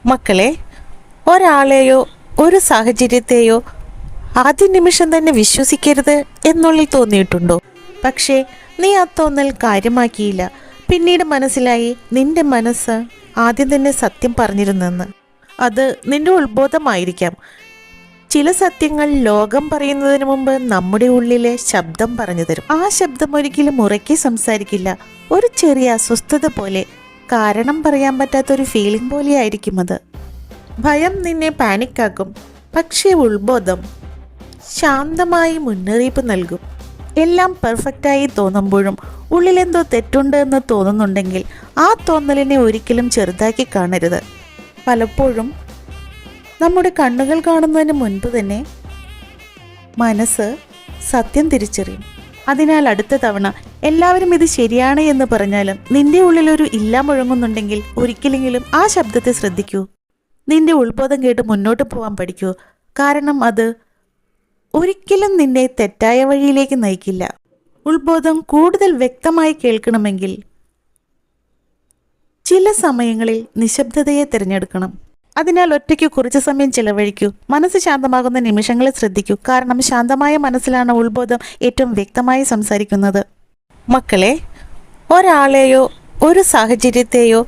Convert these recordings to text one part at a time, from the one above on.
മക്കളെ, ഒരാളെയോ ഒരു സാഹചര്യത്തെയോ ആദ്യ നിമിഷം തന്നെ വിശ്വസിക്കരുത് എന്നുള്ളിൽ തോന്നിയിട്ടുണ്ടോ? പക്ഷേ നീ ആ തോന്നൽ കാര്യമാക്കിയില്ല. പിന്നീട് മനസ്സിലായി നിന്റെ മനസ്സ് ആദ്യം തന്നെ സത്യം പറഞ്ഞിരുന്നെന്ന്. അത് നിന്റെ ഉത്ബോധമായിരിക്കാം. ചില സത്യങ്ങൾ ലോകം പറയുന്നതിന് മുമ്പ് നമ്മുടെ ഉള്ളിലെ ശബ്ദം പറഞ്ഞു തരും. ആ ശബ്ദം ഒരിക്കലും ഉറക്കെ സംസാരിക്കില്ല. ഒരു ചെറിയ അസ്വസ്ഥത പോലെ, കാരണം പറയാൻ പറ്റാത്തൊരു ഫീലിംഗ് പോലെയായിരിക്കും അത്. ഭയം നിന്നെ പാനിക്കാക്കും, പക്ഷേ ഉത്ബോധം ശാന്തമായി മുന്നറിയിപ്പ് നൽകും. എല്ലാം പെർഫെക്റ്റായി തോന്നുമ്പോഴും ഉള്ളിലെന്തോ തെറ്റുണ്ട് എന്ന് തോന്നുന്നുണ്ടെങ്കിൽ ആ തോന്നലിനെ ഒരിക്കലും ചെറുതാക്കി കാണരുത്. പലപ്പോഴും നമ്മുടെ കണ്ണുകൾ കാണുന്നതിന് മുൻപ് തന്നെ മനസ്സ് സത്യം തിരിച്ചറിയും. അതിനാൽ അടുത്ത തവണ എല്ലാവരും ഇത് ശരിയാണ് എന്ന് പറഞ്ഞാലും നിന്റെ ഉള്ളിലൊരു ഇല്ല മുഴങ്ങുന്നുണ്ടെങ്കിൽ ഒരിക്കലെങ്കിലും ആ ശബ്ദത്തെ ശ്രദ്ധിക്കൂ. നിന്റെ ഉൾബോധം കേട്ട് മുന്നോട്ട് പോകാൻ പഠിക്കൂ. കാരണം അത് ഒരിക്കലും നിന്നെ തെറ്റായ വഴിയിലേക്ക് നയിക്കില്ല. ഉൾബോധം കൂടുതൽ വ്യക്തമായി കേൾക്കണമെങ്കിൽ ചില സമയങ്ങളിൽ നിശബ്ദതയെ തിരഞ്ഞെടുക്കണം. അതിനാൽ ഒറ്റയ്ക്ക് കുറച്ച് സമയം ചിലവഴിക്കൂ. മനസ്സ് ശാന്തമാകുന്ന നിമിഷങ്ങളെ ശ്രദ്ധിക്കൂ. കാരണം ശാന്തമായ മനസ്സിലാണ് ഉൾബോധം ഏറ്റവും വ്യക്തമായി സംസാരിക്കുന്നത്. മക്കളെ, ഒരാളെയോ ഒരു സാഹചര്യത്തെയോ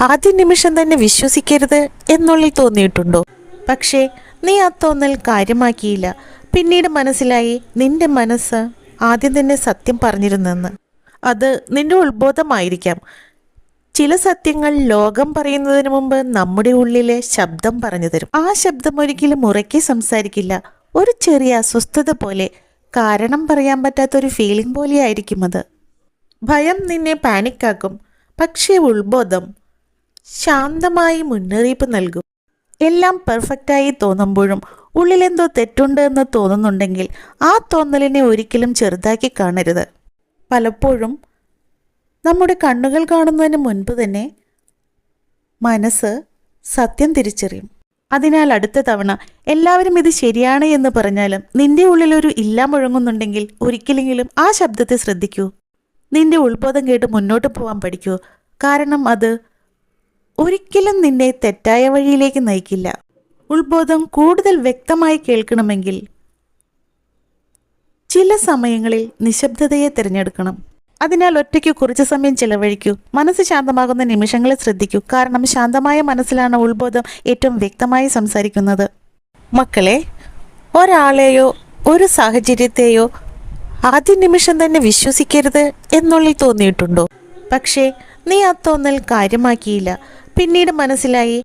ആദ്യ നിമിഷം തന്നെ വിശ്വസിക്കരുത് എന്നുള്ളിൽ തോന്നിയിട്ടുണ്ടോ? പക്ഷേ നീ ആ തോന്നൽ കാര്യമാക്കിയില്ല. പിന്നീട് മനസ്സിലായി നിന്റെ മനസ്സ് ആദ്യം തന്നെ സത്യം പറഞ്ഞിരുന്നെന്ന്. അത് നിന്റെ ഉത്ബോധമായിരിക്കാം. ചില സത്യങ്ങൾ ലോകം പറയുന്നതിന് മുമ്പ് നമ്മുടെ ഉള്ളിലെ ശബ്ദം പറഞ്ഞു തരും. ആ ശബ്ദം ഒരിക്കലും ഉറക്കെ സംസാരിക്കില്ല. ഒരു ചെറിയ അസ്വസ്ഥത പോലെ, കാരണം പറയാൻ പറ്റാത്തൊരു ഫീലിംഗ് പോലെയായിരിക്കും അത്. ഭയം നിന്നെ പാനിക്കാക്കും, പക്ഷേ ഉത്ബോധം ശാന്തമായി മുന്നറിയിപ്പ് നൽകും. എല്ലാം പെർഫെക്റ്റായി തോന്നുമ്പോഴും ഉള്ളിലെന്തോ തെറ്റുണ്ട് എന്ന് തോന്നുന്നുണ്ടെങ്കിൽ ആ തോന്നലിനെ ഒരിക്കലും ചെറുതാക്കി കാണരുത്. പലപ്പോഴും നമ്മുടെ കണ്ണുകൾ കാണുന്നതിന് മുൻപ് തന്നെ മനസ്സ് സത്യം തിരിച്ചറിയും. അതിനാൽ അടുത്ത തവണ എല്ലാവരും ഇത് ശരിയാണ് എന്ന് പറഞ്ഞാലും നിന്റെ ഉള്ളിലൊരു ഇല്ല മുഴങ്ങുന്നുണ്ടെങ്കിൽ ഒരിക്കലെങ്കിലും ആ ശബ്ദത്തെ ശ്രദ്ധിക്കൂ. നിന്റെ ഉൾബോധം കേട്ട് മുന്നോട്ട് പോകാൻ പഠിക്കൂ. കാരണം അത് ഒരിക്കലും നിന്നെ തെറ്റായ വഴിയിലേക്ക് നയിക്കില്ല. ഉൾബോധം കൂടുതൽ വ്യക്തമായി കേൾക്കണമെങ്കിൽ ചില സമയങ്ങളിൽ നിശബ്ദതയെ തിരഞ്ഞെടുക്കണം. അതിനാൽ ഒറ്റയ്ക്ക് കുറച്ച് സമയം ചിലവഴിക്കൂ. മനസ്സ് ശാന്തമാകുന്ന നിമിഷങ്ങളെ ശ്രദ്ധിക്കൂ. കാരണം ശാന്തമായ മനസ്സിലാണ് ഉൾബോധം ഏറ്റവും വ്യക്തമായി സംസാരിക്കുന്നത്. മക്കളെ, ഒരാളെയോ ഒരു സാഹചര്യത്തെയോ ആദ്യ നിമിഷം തന്നെ വിശ്വസിക്കരുത് എന്നുള്ളിൽ തോന്നിയിട്ടുണ്ടോ? പക്ഷേ നീ ആ തോന്നൽ കാര്യമാക്കിയില്ല. പിന്നീട് മനസ്സിലായി